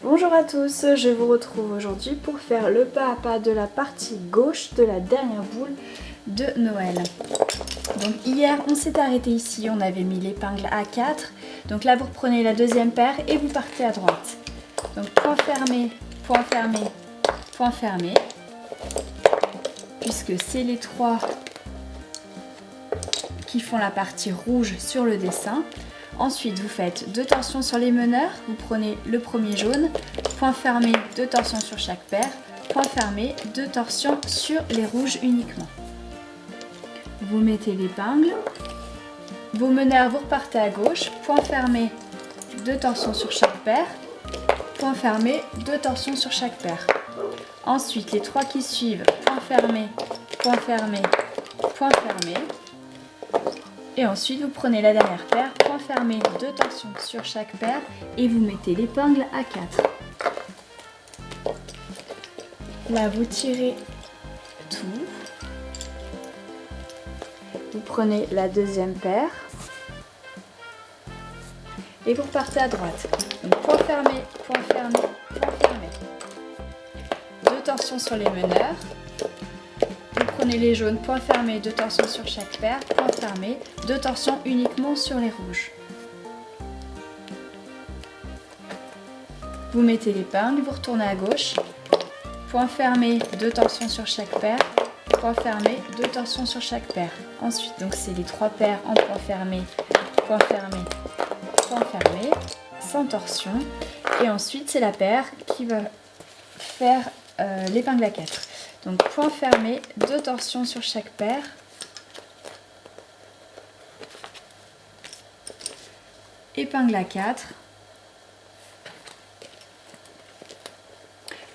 Bonjour à tous, je vous retrouve aujourd'hui pour faire le pas à pas de la partie gauche de la dernière boule de Noël. Donc hier on s'est arrêté ici, on avait mis l'épingle à 4. Donc là vous reprenez la deuxième paire et vous partez à droite. Donc point fermé, point fermé, point fermé. Puisque c'est les trois qui font la partie rouge sur le dessin. Ensuite, vous faites 2 torsions sur les meneurs, vous prenez le premier jaune, point fermé, 2 torsions sur chaque paire, point fermé, 2 torsions sur les rouges uniquement. Vous mettez l'épingle, vos meneurs, vous repartez à gauche, point fermé, 2 torsions sur chaque paire, point fermé, 2 torsions sur chaque paire. Ensuite, les 3 qui suivent, point fermé, point fermé, point fermé. Et ensuite, vous prenez la dernière paire, point fermé, 2 torsions sur chaque paire et vous mettez l'épingle à 4. Là, vous tirez tout. Vous prenez la deuxième paire et vous repartez à droite. Donc, point fermé, point fermé, point fermé. 2 torsions sur les meneurs. Vous prenez les jaunes, point fermé, 2 torsions sur chaque paire, point fermé, 2 torsions uniquement sur les rouges. Vous mettez l'épingle, vous retournez à gauche, point fermé, 2 torsions sur chaque paire, point fermé, 2 torsions sur chaque paire. Ensuite, donc c'est les 3 paires en point fermé, point fermé, point fermé, sans torsion. Et ensuite, c'est la paire qui va faire l'épingle à 4. Donc point fermé, 2 torsions sur chaque paire. Épingle à 4.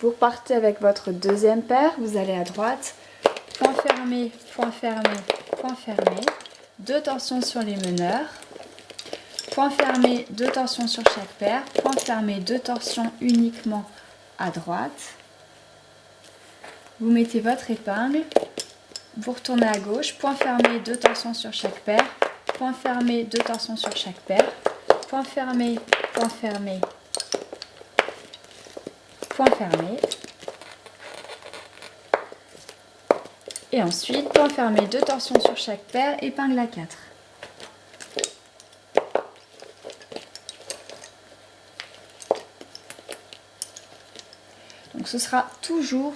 Vous repartez avec votre deuxième paire, vous allez à droite. Point fermé, point fermé, point fermé. 2 torsions sur les meneurs. Point fermé, 2 torsions sur chaque paire. Point fermé, 2 torsions uniquement à droite. Vous mettez votre épingle, vous retournez à gauche, point fermé, 2 torsions sur chaque paire, point fermé, 2 torsions sur chaque paire, point fermé, point fermé, point fermé. Et ensuite, point fermé, 2 torsions sur chaque paire, épingle à 4. Donc ce sera toujours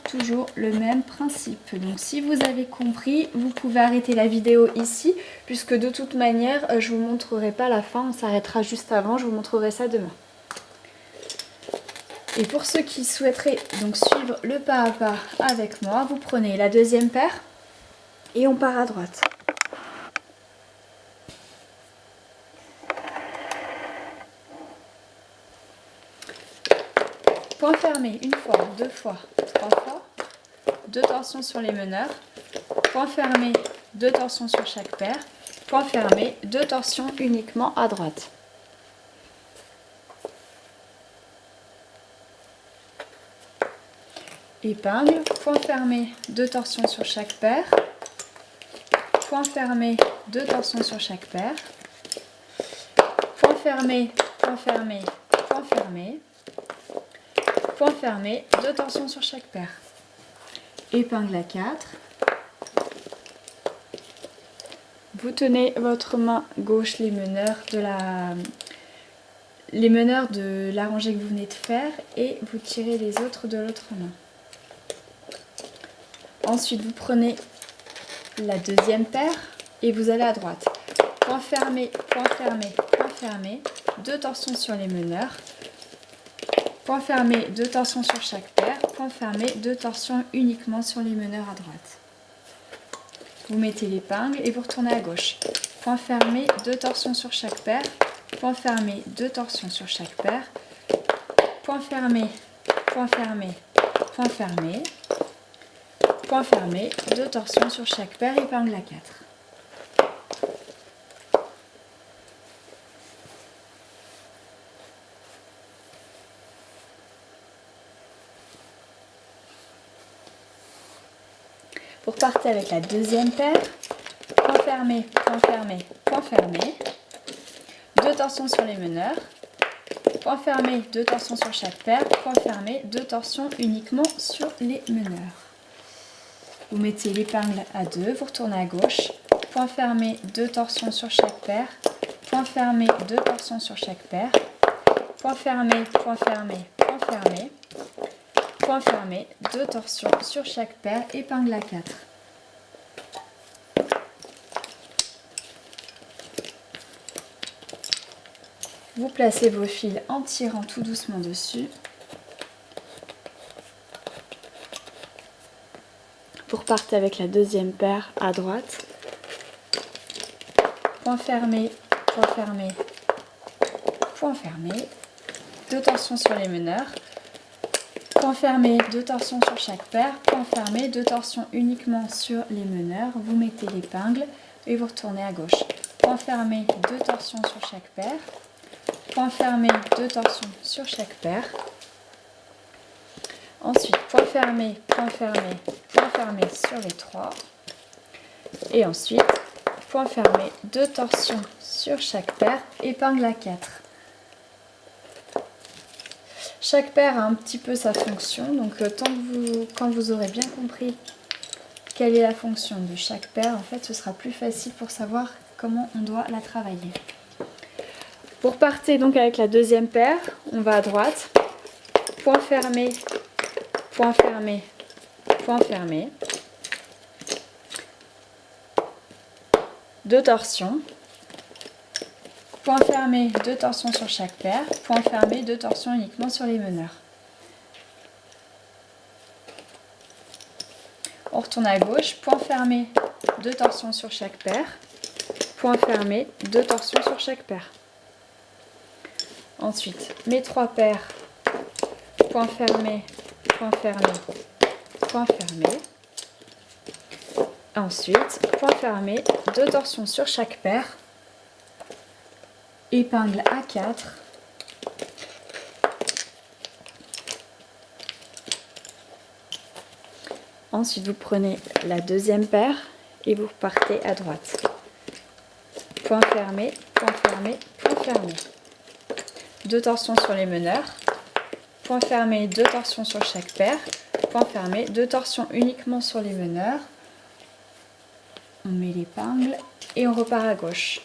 le même principe. Donc si vous avez compris, vous pouvez arrêter la vidéo ici, puisque de toute manière, je ne vous montrerai pas la fin, on s'arrêtera juste avant, je vous montrerai ça demain. Et pour ceux qui souhaiteraient donc suivre le pas à pas avec moi, vous prenez la deuxième paire et on part à droite. Point fermé, une fois, 2 fois, 3 fois, 2 torsions sur les meneurs, point fermé, 2 torsions sur chaque paire, point fermé, 2 torsions uniquement à droite. Épingle, point fermé, 2 torsions sur chaque paire, point fermé, 2 torsions sur chaque paire, point fermé, point fermé, point fermé. Point fermé, 2 torsions sur chaque paire. Épingle à 4. Vous tenez votre main gauche les meneurs de la rangée que vous venez de faire et vous tirez les autres de l'autre main. Ensuite, vous prenez la deuxième paire et vous allez à droite. Point fermé, point fermé, point fermé. 2 torsions sur les meneurs. Point fermé, 2 torsions sur chaque paire. Point fermé, 2 torsions uniquement sur les meneurs à droite. Vous mettez l'épingle et vous retournez à gauche. Point fermé, 2 torsions sur chaque paire. Point fermé, 2 torsions sur chaque paire. Point fermé, point fermé, point fermé. Point fermé, 2 torsions sur chaque paire, épingle à 4. Vous repartez avec la deuxième paire, point fermé, point fermé, point fermé, 2 torsions sur les meneurs, point fermé, 2 torsions sur chaque paire, point fermé, 2 torsions uniquement sur les meneurs. Vous mettez l'épingle à 2, vous retournez à gauche, point fermé, 2 torsions sur chaque paire, point fermé, 2 torsions sur chaque paire, point fermé, point fermé, point fermé, point fermé, 2 torsions sur chaque paire, épingle à 4. Vous placez vos fils en tirant tout doucement dessus. Vous repartez avec la deuxième paire à droite. Point fermé, point fermé, point fermé. 2 torsions sur les meneurs. Point fermé, 2 torsions sur chaque paire. Point fermé, 2 torsions uniquement sur les meneurs. Vous mettez l'épingle et vous retournez à gauche. Point fermé, 2 torsions sur chaque paire. Point fermé, 2 torsions sur chaque paire. Ensuite, point fermé sur les 3. Et ensuite, point fermé, 2 torsions sur chaque paire, épingle à 4. Chaque paire a un petit peu sa fonction, donc quand vous aurez bien compris quelle est la fonction de chaque paire, en fait, ce sera plus facile pour savoir comment on doit la travailler. Vous repartez donc avec la deuxième paire, on va à droite, point fermé, point fermé, point fermé, 2 torsions, point fermé, 2 torsions sur chaque paire, point fermé, 2 torsions uniquement sur les meneurs. On retourne à gauche, point fermé, 2 torsions sur chaque paire, point fermé, 2 torsions sur chaque paire. Ensuite, mes 3 paires, point fermé, point fermé, point fermé. Ensuite, point fermé, 2 torsions sur chaque paire, épingle à 4. Ensuite, vous prenez la deuxième paire et vous repartez à droite. Point fermé, point fermé, point fermé. 2 torsions sur les meneurs, point fermé, 2 torsions sur chaque paire, point fermé, 2 torsions uniquement sur les meneurs. On met l'épingle et on repart à gauche.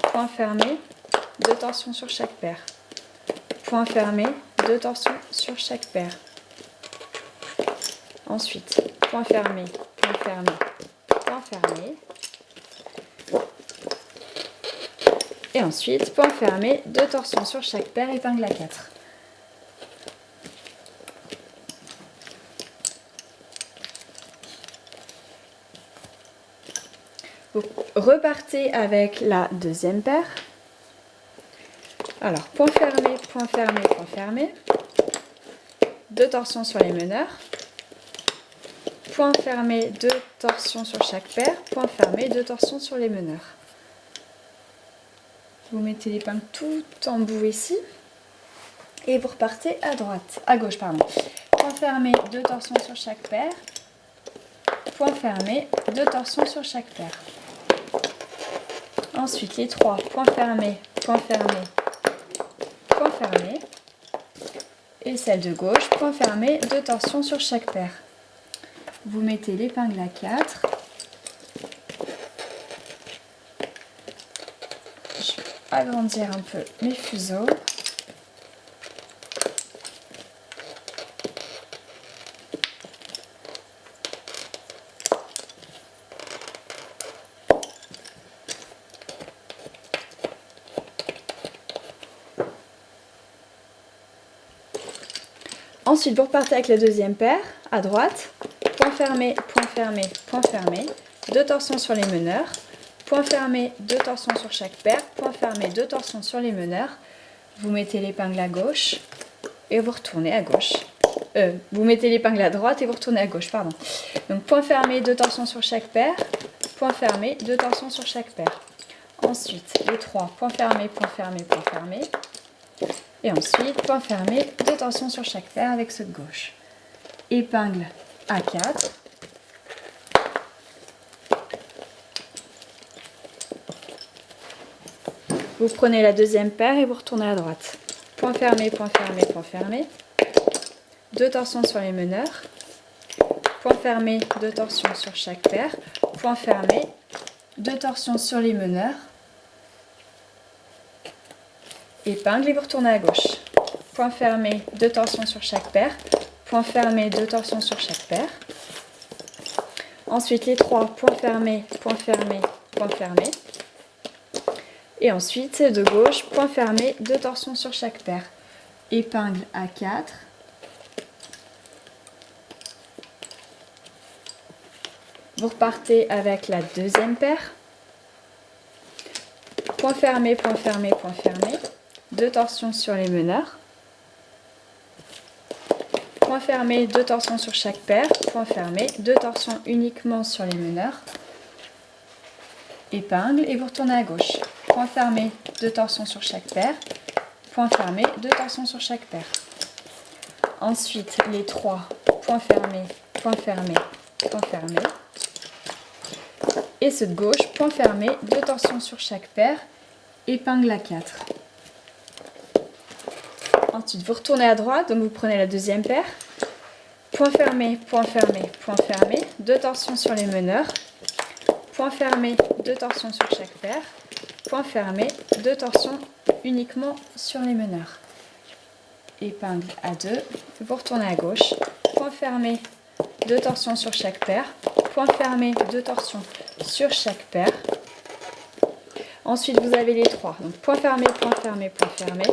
Point fermé, 2 torsions sur chaque paire. Point fermé, 2 torsions sur chaque paire. Ensuite, point fermé, point fermé, point fermé. Et ensuite, point fermé, 2 torsions sur chaque paire, épingle à 4. Vous repartez avec la deuxième paire. Alors, point fermé, point fermé, point fermé. 2 torsions sur les meneurs. Point fermé, 2 torsions sur chaque paire. Point fermé, 2 torsions sur les meneurs. Vous mettez l'épingle tout en bout ici. Et vous repartez à gauche, pardon. Point fermé, 2 torsions sur chaque paire. Point fermé, 2 torsions sur chaque paire. Ensuite, les 3, point fermé, point fermé, point fermé. Et celle de gauche, point fermé, 2 torsions sur chaque paire. Vous mettez l'épingle à 4. Je vais agrandir un peu mes fuseaux. Ensuite, vous repartez avec la deuxième paire, à droite, point fermé, point fermé, point fermé, 2 torsions sur les meneurs, point fermé, 2 torsions sur chaque paire, point fermé, 2 torsions sur les meneurs, vous mettez l'épingle à gauche et vous retournez à gauche. Vous mettez l'épingle à droite et vous retournez à gauche, pardon. Donc point fermé, 2 torsions sur chaque paire, point fermé, 2 torsions sur chaque paire. Ensuite, les 3, point fermé, point fermé, point fermé. Et ensuite, point fermé, 2 torsions sur chaque paire avec ceux de gauche. Épingle à 4. Vous prenez la deuxième paire et vous retournez à droite. Point fermé, point fermé, point fermé. 2 torsions sur les meneurs. Point fermé, 2 torsions sur chaque paire. Point fermé, 2 torsions sur les meneurs. Épingle et vous retournez à gauche. Point fermé, 2 torsions sur chaque paire. Point fermé, 2 torsions sur chaque paire. Ensuite les 3, point fermé, point fermé, point fermé. Et ensuite de gauche, point fermé, 2 torsions sur chaque paire. Épingle à 4. Vous repartez avec la deuxième paire. Point fermé, point fermé, point fermé. 2 torsions sur les meneurs. Point fermé, 2 torsions sur chaque paire. Point fermé, 2 torsions uniquement sur les meneurs. Épingle et vous retournez à gauche. Point fermé, 2 torsions sur chaque paire. Point fermé, 2 torsions sur chaque paire. Ensuite, les 3, point fermé, point fermé, point fermé. Et ceux de gauche, point fermé, 2 torsions sur chaque paire. Épingle à 4. Ensuite, vous retournez à droite, donc vous prenez la deuxième paire. Point fermé, point fermé, point fermé. 2 torsions sur les meneurs. Point fermé, 2 torsions sur chaque paire. Point fermé, 2 torsions uniquement sur les meneurs. Épingle à 2. Vous retournez à gauche. Point fermé, 2 torsions sur chaque paire. Point fermé, 2 torsions sur chaque paire. Ensuite, vous avez les 3. Donc, point fermé, point fermé, point fermé.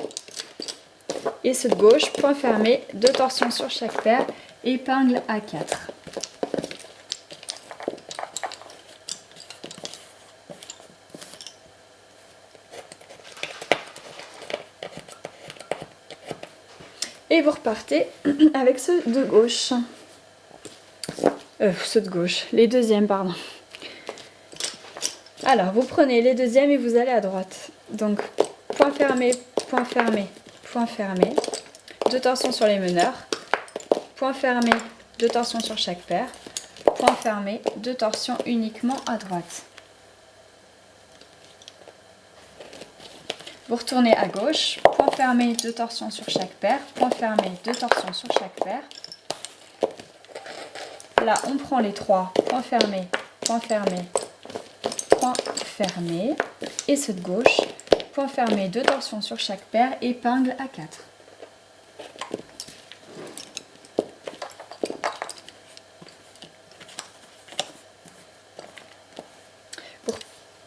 Et ceux de gauche, point fermé, 2 torsions sur chaque paire. Épingle à 4. Et vous repartez avec ceux de gauche. Ceux de gauche, les deuxièmes, pardon. Alors, vous prenez les deuxièmes et vous allez à droite. Donc, point fermé, point fermé, point fermé. 2 torsions sur les meneurs. Point fermé, 2 torsions sur chaque paire. Point fermé, 2 torsions uniquement à droite. Vous retournez à gauche. Point fermé, 2 torsions sur chaque paire. Point fermé, 2 torsions sur chaque paire. Là, on prend les 3. Point fermé, point fermé, point fermé. Et ceux de gauche. Point fermé, 2 torsions sur chaque paire. Épingle à 4.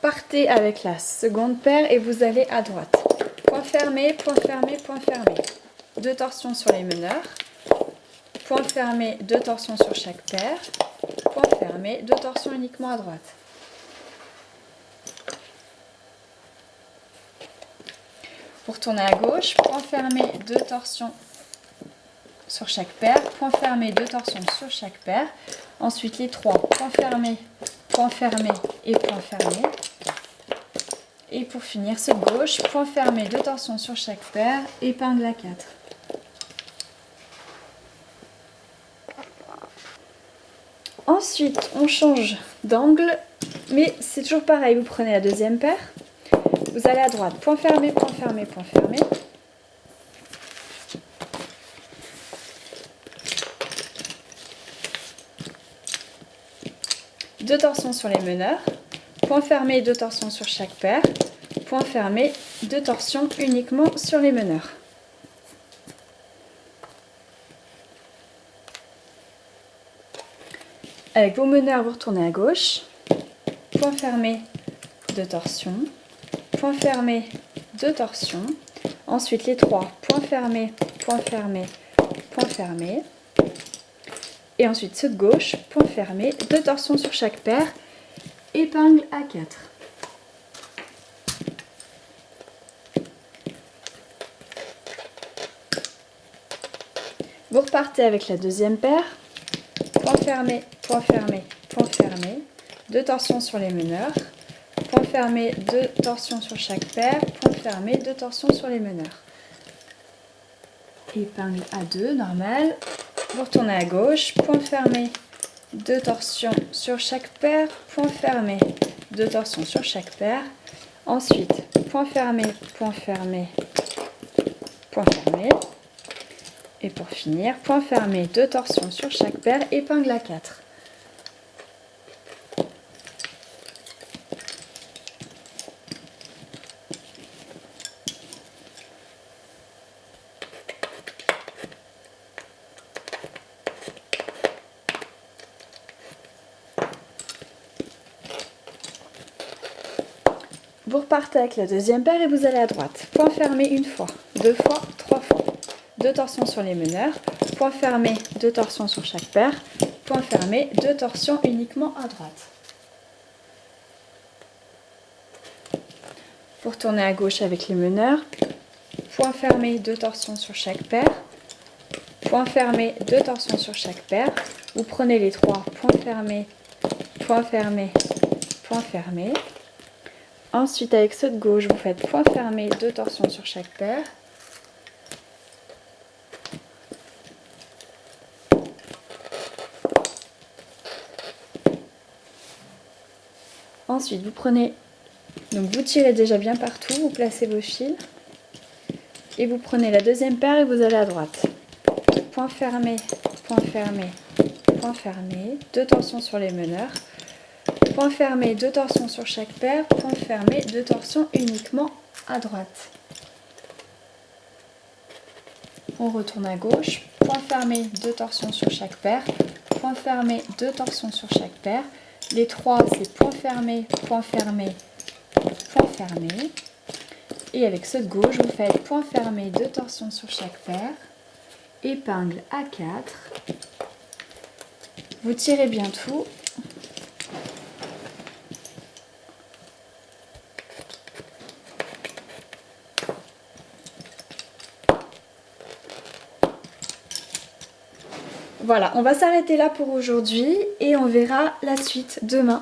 Partez avec la seconde paire et vous allez à droite. Point fermé, point fermé, point fermé. 2 torsions sur les meneurs. Point fermé, 2 torsions sur chaque paire. Point fermé, 2 torsions uniquement à droite. Vous retournez à gauche. Point fermé, 2 torsions sur chaque paire. Point fermé, 2 torsions sur chaque paire. Ensuite les 3. Point fermé et point fermé. Et pour finir, ce gauche, point fermé, 2 torsions sur chaque paire, épingle à 4. Ensuite, on change d'angle, mais c'est toujours pareil. Vous prenez la deuxième paire, vous allez à droite, point fermé, point fermé, point fermé. Deux torsions sur les meneurs. Point fermé, 2 torsions sur chaque paire. Point fermé, 2 torsions uniquement sur les meneurs. Avec vos meneurs, vous retournez à gauche. Point fermé, 2 torsions. Point fermé, 2 torsions. Ensuite les 3. Point fermé, point fermé, point fermé. Et ensuite ceux de gauche, point fermé, 2 torsions sur chaque paire. Épingle à 4. Vous repartez avec la deuxième paire. Point fermé, point fermé, point fermé. 2 torsions sur les meneurs. Point fermé, 2 torsions sur chaque paire. Point fermé, 2 torsions sur les meneurs. Épingle à 2, normal. Vous retournez à gauche. Point fermé, 2 torsions sur chaque paire, point fermé, 2 torsions sur chaque paire. Ensuite, point fermé, point fermé, point fermé. Et pour finir, point fermé, 2 torsions sur chaque paire, épingle à 4. Vous repartez avec la deuxième paire et vous allez à droite. Point fermé une fois, 2 fois, 3 fois. 2 torsions sur les meneurs. Point fermé, 2 torsions sur chaque paire. Point fermé, 2 torsions uniquement à droite. Vous retournez à gauche avec les meneurs. Point fermé, 2 torsions sur chaque paire. Point fermé, 2 torsions sur chaque paire. Vous prenez les 3 points fermés, point fermé, point fermé. Ensuite, avec ceux de gauche, vous faites point fermé, 2 torsions sur chaque paire. Ensuite, vous prenez, donc vous tirez déjà bien partout, vous placez vos fils. Et vous prenez la deuxième paire et vous allez à droite. Point fermé, point fermé, point fermé. 2 torsions sur les meneurs. Point fermé, 2 torsions sur chaque paire. Point fermé, 2 torsions uniquement à droite. On retourne à gauche. Point fermé, 2 torsions sur chaque paire. Point fermé, 2 torsions sur chaque paire. Les 3, c'est point fermé, point fermé, point fermé. Et avec ceux de gauche, vous faites point fermé, 2 torsions sur chaque paire. Épingle à 4. Vous tirez bien tout. Voilà, on va s'arrêter là pour aujourd'hui et on verra la suite demain.